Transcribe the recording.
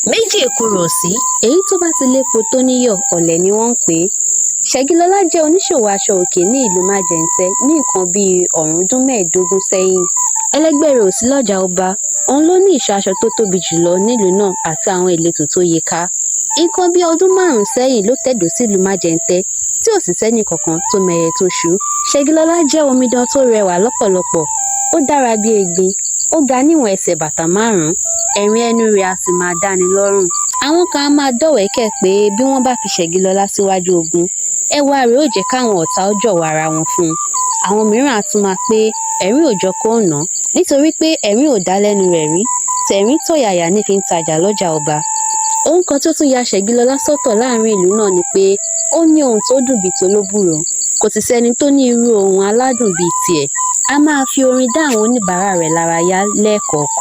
méjì èkùrọ́ sí. èyí tó bá ti lépo tó níyọ̀ ọ̀lẹ ni wọ́n ń pè é. Ṣẹ̀gilọlá jẹ́ oníṣòwò aṣọ òkè ní ìlú Májẹ̀ntẹ́ ní nǹkan bíi ọ̀rúndún mẹ́ẹ̀ẹ́dógún sẹ́yìn. ẹlẹgbẹ́ rẹ̀ ò sí lọ́jà ọba, òun ló ní ìṣọ́ aṣọ tó tóbi jùlọ nílùú náà àti àwọn ìletò tó yí ká. nǹkan bíi ọdún 5 sẹ́yìn ló tẹ̀dó sílùú Májẹ̀ntẹ́ tí ò sì sẹ́nì kankan tó mẹyẹ tó ṣú. Ṣẹ̀gilọlá jẹ́ omidan tó rẹwà lọ́pọ̀lọpọ̀, ó dára bíi egbin, ó ga níwọ̀n ẹsẹ̀ bàtà 5, ẹ̀rín ẹnu rẹ̀ a sì máa dáni lọ́rùn. àwọn kan á máa dọ̀wẹ́kẹ̀ pé bí wọ́n bá fi Ṣẹ̀gilọlá síwájú ogun, ẹwà rẹ̀ ó jẹ́ káwọn ọ̀tá ó jọ̀wọ́ ara wọn fún un. àwọn mìíràn á tún máa pé ẹ̀rín ò jọ kó nà án nítorí pé ẹ̀rín ò dá lẹ́nu rẹ̀ rí, tẹ̀rín tọ̀yàyà ní fi ń tajà lọ́jà ọba. ohun kan tó tún ya Ṣẹ̀gilọlá sọ́tọ̀ láàrin ìlú náà ni pé ó ní ohùn tó dùn bíi tolóbùrò, kò sì sẹ́ni tó ní irú ohùn aládùn bíi tiẹ̀. a máa fi orin dá àwọn oníbàárà rẹ̀ lára yá lẹ́ẹ̀kọ̀ọ̀kan.